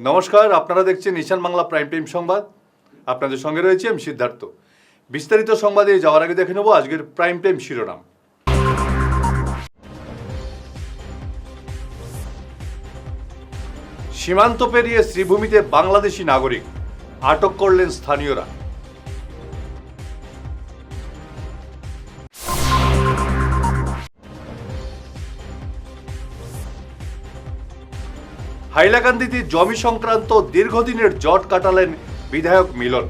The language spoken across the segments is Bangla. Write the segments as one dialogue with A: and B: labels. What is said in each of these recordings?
A: নমস্কার, আপনারা দেখছেন ঈশান বাংলা প্রাইম টাইম সংবাদ। আপনাদের সঙ্গে রয়েছে আমি সিদ্ধার্থ। বিস্তারিত সংবাদে যাওয়ার আগে দেখে নেব আজকের প্রাইম টাইম শিরোনাম। সীমান্ত পেরিয়ে শ্রীভূমিতে বাংলাদেশি নাগরিক আটক করলেন স্থানীয়রা। হাইলাকান্দিতে জমি সংক্রান্ত দীর্ঘদিনের জট কাটালেন বিধায়ক মিলন।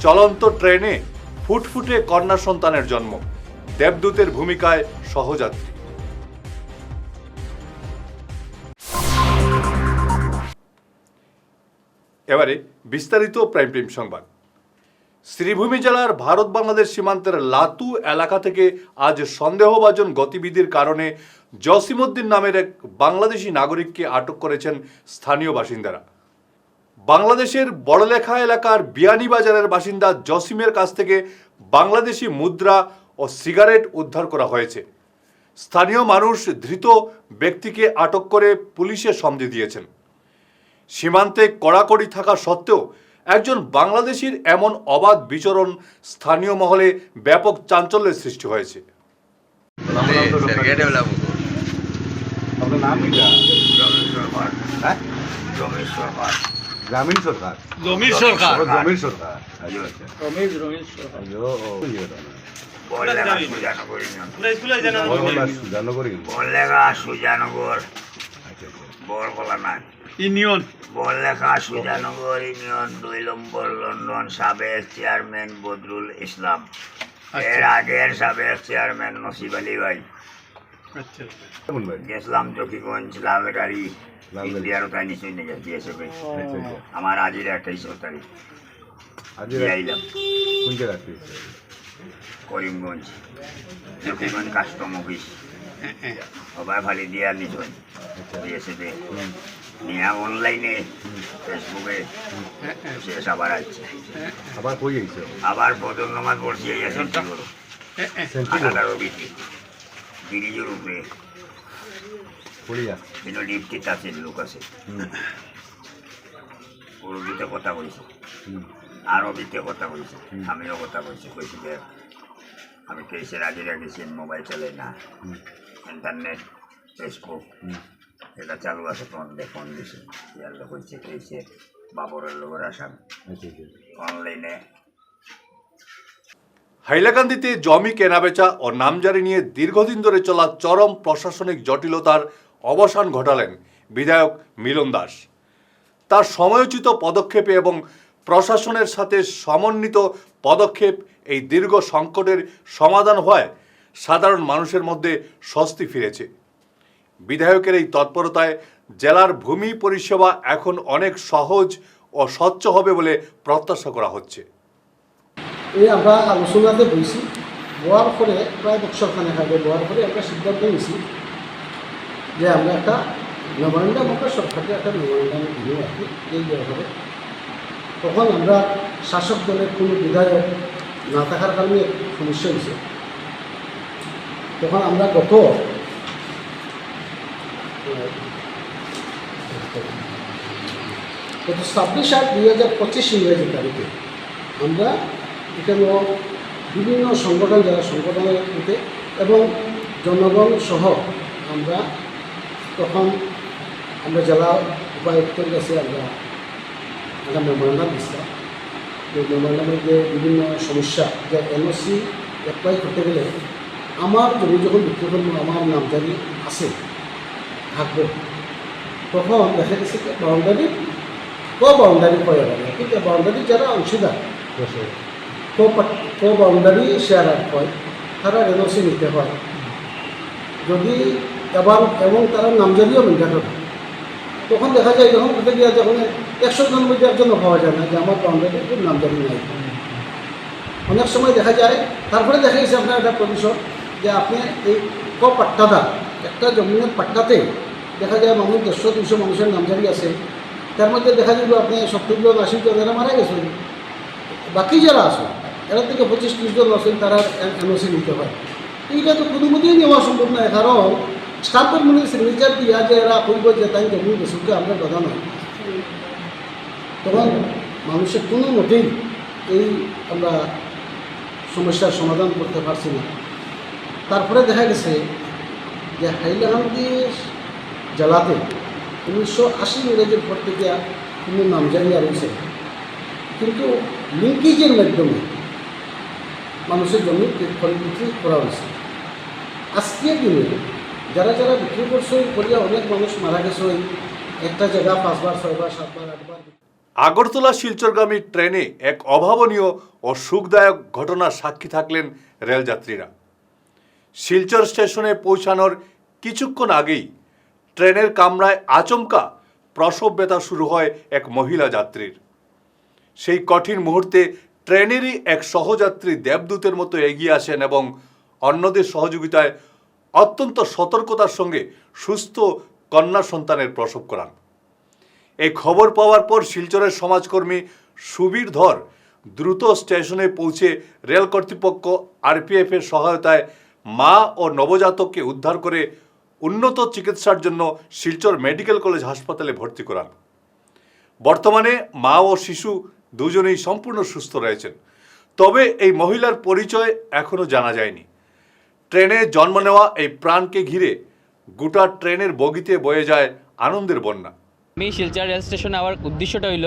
A: চলন্ত ট্রেনে ফুটফুটে কন্যা সন্তানের জন্ম, দেবদূতের ভূমিকায় সহযাত্রী। এবারে বিস্তারিত প্রাইম টাইম সংবাদ। শ্রীভূমি জেলার ভারত বাংলাদেশ সীমান্তের লাতু এলাকা থেকে আজ সন্দেহভাজন গতিবিধির কারণে জসিমউদ্দিন নামের এক বাংলাদেশি নাগরিককে আটক করেছেন স্থানীয় বাসিন্দারা। বাংলাদেশের বড়লেখা এলাকার বিয়ানীবাজারের বাসিন্দা জসিমের কাছ থেকে বাংলাদেশি মুদ্রা ও সিগারেট উদ্ধার করা হয়েছে। স্থানীয় মানুষ ধৃত ব্যক্তিকে আটক করে পুলিশে সমঝে দিয়েছেন। সীমান্তে কড়াকড়ি থাকা সত্ত্বেও একজন বাংলাদেশির এমন অবাধ বিচরণ স্থানীয় মহলে ব্যাপক চাঞ্চল্যের সৃষ্টি হয়েছে।
B: গ্রামীণ সরকার
C: সুজানগর বরকলা না ইউনিয়ন বরলেখা সুজানগর ইউনিয়ন 2 নম্বর লন্ডন সাবেক চেয়ারম্যান বদরুল ইসলাম, এর আগের সাবেক চেয়ারম্যান নসিব আলী ভাই। গেছিলাম চকিগঞ্জ লালগাড়ি ইন্ডিয়ার তাই নিশ্চয় নিয়ে যাচ্ছি এসে আমার আজির 28 তারিখ আইলাম।
B: কোন জায়গা?
C: করিমগঞ্জ চকিগঞ্জ কাস্টম অফিস সবাই ফালি দিয়া নিশ্চয় বিএসএফে নিয়ে অনলাইনে ফেসবুকে শেষ আবার আসছে।
B: আবার কই যাইছে?
C: আবার বদল নামাজ পড়ছি ব্রিজের উপরে কিন্তু ডিপটি তাছে লোক আছে উর্দুতে কথা বলছে, আরবিতে কথা বলছে, আমিও কথা বলছি। কইছি যে আমি কেসের আগে গেছি, মোবাইল চলে না, ইন্টারনেট ফেসবুক এটা চালু আছে, তখন ফোন দিছে ইয়ার হচ্ছে কেসের বাবরের লোকের আসামি অনলাইনে।
A: হাইলাকান্দিতে জমি কেনাবেচা ও নামজারি নিয়ে দীর্ঘদিন ধরে চলা চরম প্রশাসনিক জটিলতার অবসান ঘটালেন বিধায়ক মিলন দাস। তার সময়োচিত পদক্ষেপে এবং প্রশাসনের সাথে সমন্বিত পদক্ষেপ এই দীর্ঘ সংকটের সমাধান হওয়ায় সাধারণ মানুষের মধ্যে স্বস্তি ফিরেছে। বিধায়কের এই তৎপরতায় জেলার ভূমি পরিষেবা এখন অনেক সহজ ও স্বচ্ছ হবে বলে প্রত্যাশা করা হচ্ছে।
D: এই আমরা আলোচনাতে বইছি, বওয়ার পরে প্রায় বছরখানেক আগে বওয়ার পরে একটা সিদ্ধান্ত নিয়েছি যে আমরা একটা মেমোরেন্ডাম আমরা সরকারকে একটা মেমোরেন্ডাম দিই আর কি এই ব্যাপারে। তখন আমরা শাসক দলের কোনো বিধায়ক না থাকার কারণে সমস্যা হয়েছে। তখন আমরা গত 26/8/2025 ইংরেজি তারিখে আমরা এখানে বিভিন্ন সংগঠন যারা সংগঠনের মধ্যে এবং জনগণ সহ আমরা তখন আমরা জেলা উপায়ুক্তের কাছে আমরা একটা মেমোরেন্ডাম দিচ্ছিলাম। এই মেমোরেন্ডামের যে বিভিন্ন সমস্যা, যে এনওসি অ্যাপ্লাই করতে গেলে আমার জমি যখন বিক্রি করবো আমার নামজারি আছে থাকবে, তখন দেখা গেছে যে বাউন্ডারি বাউন্ডারি পড়ে যাবে, কিন্তু বাউন্ডারি যারা অংশীদার বাউন্ডারি শেয়ার হয় তারা এনওসি নিতে হয় যদি এবার, এবং তারা নামজারিও মেনটেন হয়। তখন দেখা যায় যখন ঘটে গিয়ে যখন 100 জন মধ্যে একজন পাওয়া যায় না যে আমার বাউন্ডারি নামজারি নাই। অনেক সময় দেখা যায়, তারপরে দেখা গেছে আপনার একটা প্রতিশোধ যে আপনি এই পাট্টাদার একটা জমিনের পাট্টাতে দেখা যায় মানুষ 150-200 মানুষের নামজারি আছে, তার মধ্যে দেখা যাবে আপনি 70 জন 80 জন এরা মারা গেছেন, বাকি যারা আছে এরা থেকে 25-30 জন আছেন, তারা এনওসি নিতে হয়। এইটা তো কোনো মতেই নেওয়া সম্ভব নয়, কারণ স্টাফের মানে সিগনেচার দিয়া যে এরা করব যে তাই জমি বেসুকে আমরা বাধা নয়, তখন মানুষের কোনো মতেই এই আমরা সমস্যার সমাধান করতে পারছি না। তারপরে দেখা গেছে যে হাইলাকান্দি জেলাতে 1980 ইংরেজির পর থেকে কোনো নামজারিয়া রয়েছে, কিন্তু লিঙ্কেজের মাধ্যমে মানুষের জমি বিক্রি করা হয়েছে। আজকের দিনে যারা যারা বিক্রি করছে করিয়া অনেক মানুষ মারা গেছে, একটা জায়গা 5 বার 6 বার 7 বার 8 বার।
A: আগরতলা শিলচরগামী ট্রেনে এক অভাবনীয় ও সুখদায়ক ঘটনার সাক্ষী থাকলেন রেলযাত্রীরা। শিলচর স্টেশনে পৌঁছানোর কিছুক্ষণ আগেই ট্রেনের কামরায় আচমকা প্রসব ব্যথা শুরু হয় এক মহিলা যাত্রীর। সেই কঠিন মুহূর্তে ট্রেনেরই এক সহযাত্রী দেবদূতের মতো এগিয়ে আসেন এবং অন্যদের সহযোগিতায় অত্যন্ত সতর্কতার সঙ্গে সুস্থ কন্যা সন্তানের প্রসব করান। এই খবর পাওয়ার পর শিলচরের সমাজকর্মী সুবীর ধর দ্রুত স্টেশনে পৌঁছে রেল কর্তৃপক্ষ আরপিএফের সহায়তায় মা ও নবজাতককে উদ্ধার করে উন্নত চিকিৎসার জন্য শিলচর মেডিকেল কলেজ হাসপাতালে ভর্তি করান। বর্তমানে মা ও শিশু দুজনেই সম্পূর্ণ সুস্থ রয়েছেন। তবে এই মহিলার পরিচয় এখনও জানা যায়নি। ট্রেনে জন্ম নেওয়া এই প্রাণকে ঘিরে গোটা ট্রেনের বগিতে বয়ে যায় আনন্দের বন্যা।
E: আমি শিলচর রেল স্টেশনে আওয়ার উদ্দেশ্যটা হইল,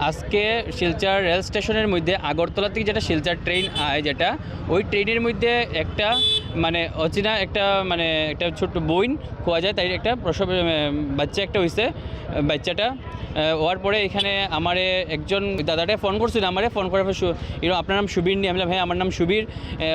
E: আজকে শিলচর রেল স্টেশনের মধ্যে আগরতলা থেকে যেটা শিলচর ট্রেন আয়, যেটা ওই ট্রেনের মধ্যে একটা মানে অচেনা একটা ছোট্ট বইন খোয়া যায়, তাই একটা প্রসব বাচ্চা একটা হয়েছে। বাচ্চাটা হওয়ার পরে এখানে আমারে একজন দাদাটা ফোন করছিল, আমারে ফোন করার পর আপনার নাম সুবীর নিয়ে, আমি বললাম হ্যাঁ আমার নাম সুবীর,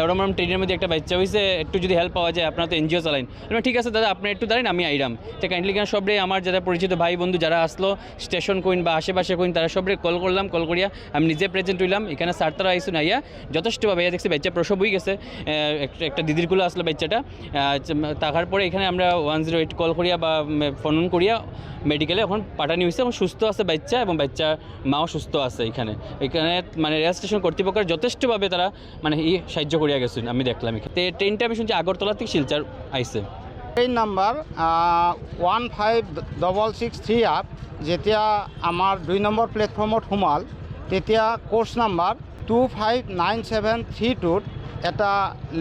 E: ওরম নাম ট্রেনের মধ্যে একটা বাচ্চা হয়েছে, একটু যদি হেল্প পাওয়া যায়, আপনারা তো এনজিও চালাইন। ঠিক আছে দাদা, আপনি একটু দাঁড়ান, আমি আইরাম। তো কাইন্ডলি কেন সবরে আমার যারা পরিচিত ভাই বন্ধু যারা আসলো স্টেশন কইন বা আশেপাশে কইন, তারা সবরে কল করলাম। কল করিয়া আমি নিজে প্রেজেন্ট হইলাম এখানে। স্যারতারা আইসুন, আইয়া যথেষ্টভাবে দেখছি বাচ্চা প্রসব হয়ে গেছে। একটা দিদির কুলো আসলো বাচ্চাটা। থাকার পরে এখানে আমরা 108 কল করিয়া বা ফোন করিয়া মেডিকেলে এখন পাঠানি হয়েছে এবং সুস্থ আছে বাচ্চা, এবং বাচ্চা মাও সুস্থ আছে। এখানে মানে রেল স্টেশন কর্তৃপক্ষের যথেষ্টভাবে তারা সাহায্য করিয়া গেছেন, আমি দেখলাম। এখানে ট্রেনটা আমি শুনছি আগরতলা থেকে শিলচর আইসে।
F: ট্রেন নাম্বার 15663 আপ যেতিয়া আমাৰ 2 নম্বৰ প্লেটফৰ্মত সোমাল, তেতিয়া কোচ নাম্বাৰ 259732ত এটা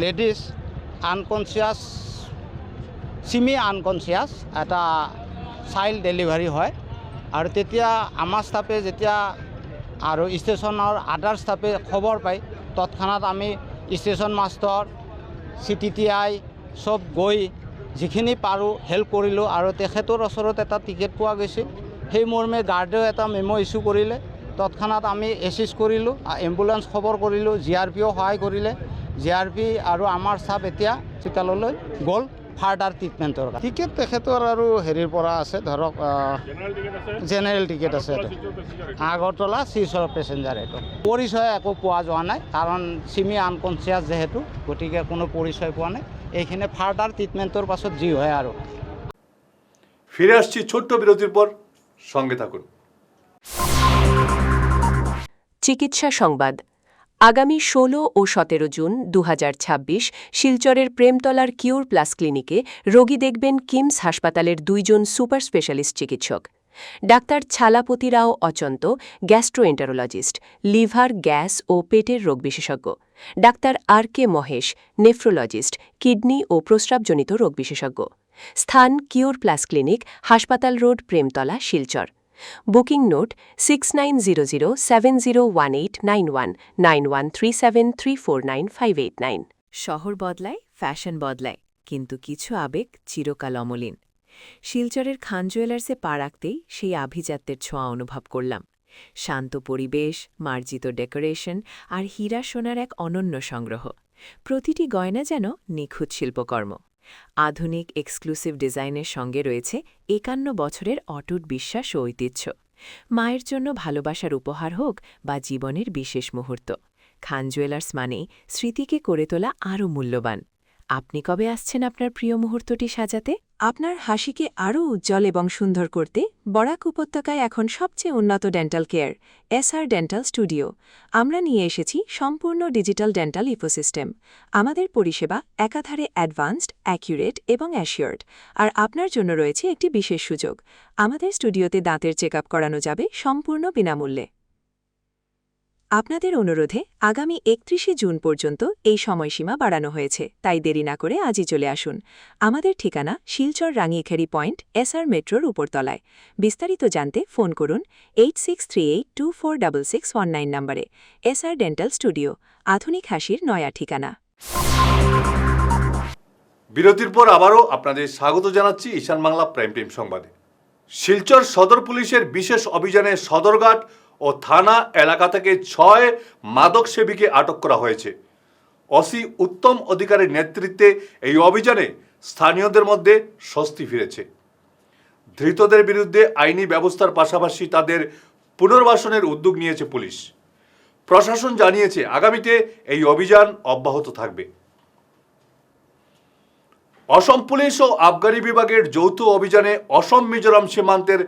F: লেডিজ আনকনচিয়াছ, চিমি আনকনচিয়াছ এটা চাইল্ড ডেলিভাৰী হয়। আৰু তেতিয়া আমাৰ ষ্টাফে যেতিয়া আৰু ষ্টেচনৰ আদাৰ ষ্টাফে খবৰ পায়, তৎক্ষণাত আমি ষ্টেচন মাষ্টৰ CTTI চব গৈ যিখিনি পাৰোঁ হেল্প কৰিলোঁ। আৰু তেখেতৰ ওচৰত এটা টিকেট পোৱা গৈছিল, সেই মৰ্মে গাৰ্ডেও এটা মেমো ইছ্যু কৰিলে। তৎক্ষণাত আমি এচিষ্ট কৰিলোঁ, এম্বুলেঞ্চ খবৰ কৰিলোঁ, GRPও সহায় কৰিলে। GRP আৰু আমাৰ ষ্টাফ এতিয়া চিকিৎসালয়লৈ গ'ল ফাৰ্ডাৰ ট্ৰিটমেণ্টৰ কাৰণে। টিকেট তেখেতৰ আৰু হেৰিৰ পৰা আছে, ধৰক জেনেৰেল টিকেট আছে। আগৰতলা শিলচৰ পেচেঞ্জাৰ। এইটো পৰিচয় একো পোৱা যোৱা নাই, কাৰণ চিমি আনকনচিয়াছ যেহেতু, গতিকে কোনো পৰিচয় পোৱা নাই। এইখিনি ফাৰ্ডাৰ ট্রিটমেন্টর পাছত যি হয় আৰু।
A: ফিরে আসছি ছোট্ট বিরতির পর, সঙ্গে থাকুন।
G: চিকিৎসা সংবাদ। আগামী 16 ও 17 জুন 2026 শিলচরের প্রেমতলার কিউর প্লাস ক্লিনিকে রোগী দেখবেন কিমস হাসপাতালের 2 জন সুপার স্পেশালিস্ট চিকিৎসক। Doctor Chalapathi Rao Achanta, gastroenterologist, liver, gas ও পেটের রোগ বিশেষজ্ঞ। Doctor RK Mahesh, nephrologist, kidney ও প্রস্রাবজনিত রোগ বিশেষজ্ঞ। স্থান কিউর প্লাস ক্লিনিক, হাসপাতাল road, Premtala, Silchar. Booking note 6900701891 9137349589।
H: শহর বদলায়, ফ্যাশন বদলায়, কিন্তু কিছু আবেগ চিরকাল অমলিন। শিলচরের খান জুয়েলার্সে পা রাখতেই সেই আভিজাত্যের ছোঁয়া অনুভব করলাম। শান্ত পরিবেশ, মার্জিত ডেকোরেশন আর হীরা সোনার এক অনন্য সংগ্রহ। প্রতিটি গয়না যেন নিখুঁত শিল্পকর্ম। আধুনিক এক্সক্লুসিভ ডিজাইনের সঙ্গে রয়েছে 51 বছরের অটুট বিশ্বাস ও ঐতিহ্য। মায়ের জন্য ভালোবাসার উপহার হোক বা জীবনের বিশেষ মুহূর্ত, খান জুয়েলার্স মানেই স্মৃতিকে করে তোলা আরও মূল্যবান। আপনি কবে আসছেন আপনার প্রিয় মুহূর্তটি সাজাতে?
G: আপনার হাসিকে আরও উজ্জ্বল এবং সুন্দর করতে বরাক উপত্যকায় এখন সবচেয়ে উন্নত dental care SR dental studio. আমরা নিয়ে এসেছি সম্পূর্ণ ডিজিটাল ডেন্টাল ইকোসিস্টেম। আমাদের পরিষেবা একাধারে অ্যাডভান্সড, অ্যাকিউরেট এবং অ্যাসিওর্ড। আর আপনার জন্য রয়েছে একটি বিশেষ সুযোগ। আমাদের স্টুডিওতে দাঁতের চেক আপ করানো যাবে সম্পূর্ণ বিনামূল্যে। আপনাদের অনুরোধে আগামী ৩১ জুন পর্যন্ত এই সময়সীমা বাড়ানো হয়েছে, তাই দেরি না করে আজই চলে আসুন। আমাদের ঠিকানা শিলচর রাঙিয়েখাড়ি পয়েন্ট, এসআর মেট্রোর উপরতলায়। বিস্তারিত জানতে ফোন করুন 8638246619 নম্বরে। এসআর ডেন্টাল স্টুডিও, আধুনিক হাসির নয়া ঠিকানা।
A: বিরতির পর আবারও আপনাদের স্বাগত জানাচ্ছি ঈশান বাংলা প্রাইম টাইম সংবাদে। শিলচর সদর পুলিশের বিশেষ অভিযানে সদরঘাট ও থানা এলাকা থেকে ৬ মাদক সেবীকে আটক করা হয়েছে। ওসি উত্তম অধিকারীর নেতৃত্বে এই অভিযানে স্থানীয়দের মধ্যে স্বস্তি ফিরেছে। ধৃতদের বিরুদ্ধে আইনি ব্যবস্থার পাশাপাশি তাদের পুনর্বাসনের উদ্যোগ নিয়েছে পুলিশ। প্রশাসন জানিয়েছে আগামীতে এই অভিযান অব্যাহত থাকবে। অসম পুলিশ ও আবগারি বিভাগের যৌথ অভিযানে অসম মিজোরাম সীমান্তের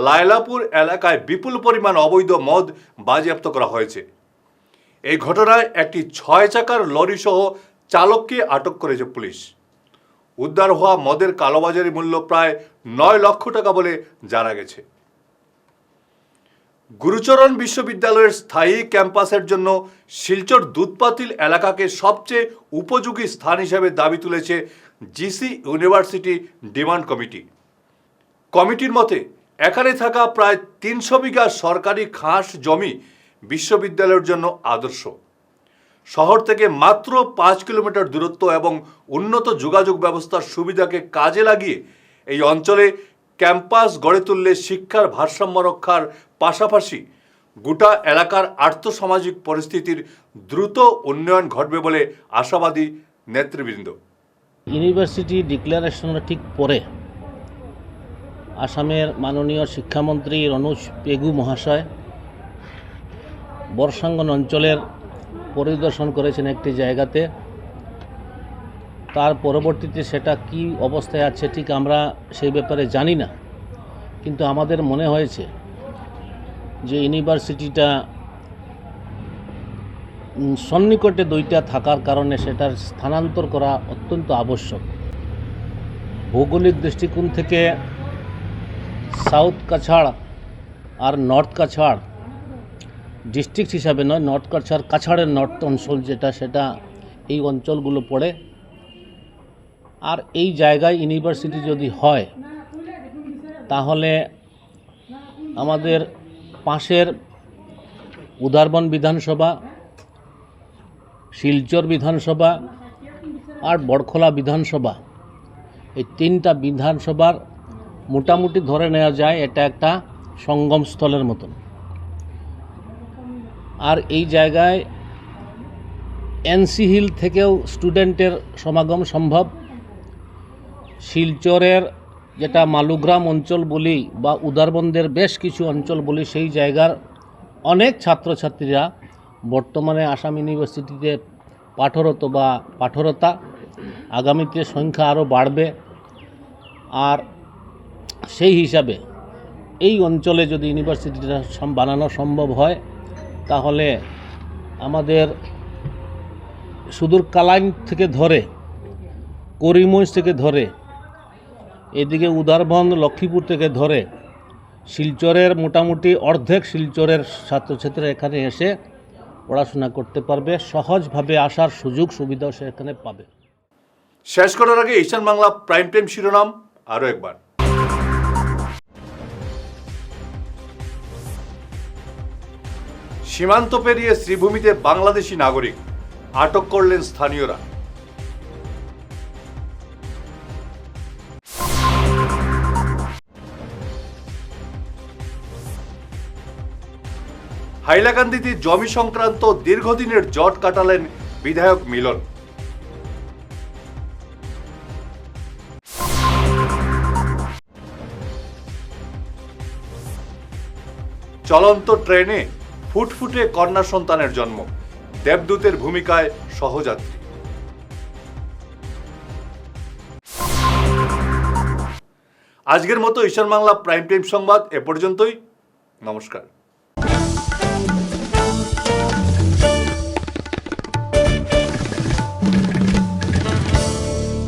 A: লায়লাপুর এলাকায় বিপুল পরিমাণ অবৈধ মদ বাজেয়াপ্ত করা হয়েছে। এই ঘটনায় একটি ৬ চাকার লরি সহ চালককে আটক করেছে পুলিশ। উদ্ধার হওয়া মদের কালোবাজারি মূল্য প্রায় ৯ লক্ষ টাকা বলে জানা গেছে। গুরুচরণ বিশ্ববিদ্যালয়ের স্থায়ী ক্যাম্পাসের জন্য শিলচর দুধপাতিল এলাকাকে সবচেয়ে উপযোগী স্থান হিসেবে দাবি তুলেছে জিসি ইউনিভার্সিটি ডিমান্ড কমিটি। কমিটির মতে এখানে থাকা প্রায় ৩০০ বিঘা সরকারি খাস জমি বিশ্ববিদ্যালয়ের জন্য আদর্শ। শহর থেকে মাত্র ৫ কিলোমিটার দূরত্ব এবং উন্নত যোগাযোগ ব্যবস্থার সুবিধাকে কাজে লাগিয়ে এই অঞ্চলে ক্যাম্পাস গড়ে তুললে শিক্ষার ভারসাম্য রক্ষার পাশাপাশি গোটা এলাকার আর্থসামাজিক পরিস্থিতির দ্রুত উন্নয়ন ঘটবে বলে আশাবাদী নেতৃবৃন্দ।
I: ইউনিভার্সিটি ডিক্লারেশনের ঠিক পরে আসামের মাননীয় শিক্ষামন্ত্রী রনোজ পেগু মহাশয় বর্ষাঙ্গন অঞ্চলের পরিদর্শন করেছেন একটি জায়গাতে। তার পরবর্তীতে সেটা কি অবস্থায় আছে ঠিক আমরা সেই ব্যাপারে জানি না, কিন্তু আমাদের মনে হয়েছে যে ইউনিভার্সিটিটা সন্নিকটে দুইটা থাকার কারণে সেটার স্থানান্তর করা অত্যন্ত আবশ্যক। ভৌগোলিক দৃষ্টিকোণ থেকে সাউথ কাছাড় আর নর্থ কাছাড় ডিস্ট্রিক্ট হিসাবে নয়, নর্থ কাছাড়ের নর্থ অঞ্চল যেটা, সেটা এই অঞ্চলগুলো পড়ে। আর এই জায়গায় ইউনিভার্সিটি যদি হয় তাহলে আমাদের পাশের উদারবন বিধানসভা, শিলচর বিধানসভা আর বড়খোলা বিধানসভা, এই 3টা বিধানসভার মোটামুটি ধরে নেওয়া যায় এটা একটা সঙ্গমস্থলের মতন। আর এই জায়গায় এনসি হিল থেকেও স্টুডেন্টের সমাগম সম্ভব। শিলচরের যেটা মালুগ্রাম অঞ্চল বলি বা উদারবন্দের বেশ কিছু অঞ্চল বলি, সেই জায়গার অনেক ছাত্রছাত্রীরা বর্তমানে আসাম ইউনিভার্সিটিতে পাঠরত বা পাঠরতা। আগামীতে সংখ্যা আরও বাড়বে। আর সেই হিসাবে এই অঞ্চলে যদি ইউনিভার্সিটিটা বানানো সম্ভব হয় তাহলে আমাদের সুদূর কালাইন থেকে ধরে, করিমগঞ্জ থেকে ধরে, এদিকে উদারবন্দ লক্ষ্মীপুর থেকে ধরে শিলচরের মোটামুটি অর্ধেক শিলচরের ছাত্রছাত্রীরা এখানে এসে পড়াশোনা করতে পারবে। সহজভাবে আসার সুযোগ সুবিধাও সে এখানে পাবে।
A: শেষ করার আগে ঈশান বাংলা প্রাইম টাইম শিরোনাম আরও একবার। সীমান্ত পেরিয়ে শ্রীভূমিতে বাংলাদেশি নাগরিক আটক করলেন স্থানীয়রা। হাইলাকান্দিতে জমি সংক্রান্ত দীর্ঘদিনের জট কাটালেন বিধায়ক মিলন। চলন্ত ট্রেনে ফুটফুটে কন্যা সন্তানের জন্ম, দেবদূতের ভূমিকায় সহযাত্রী। আজকের মতো ঈশান বাংলা প্রাইম টাইম সংবাদ এ পর্যন্তই। নমস্কার।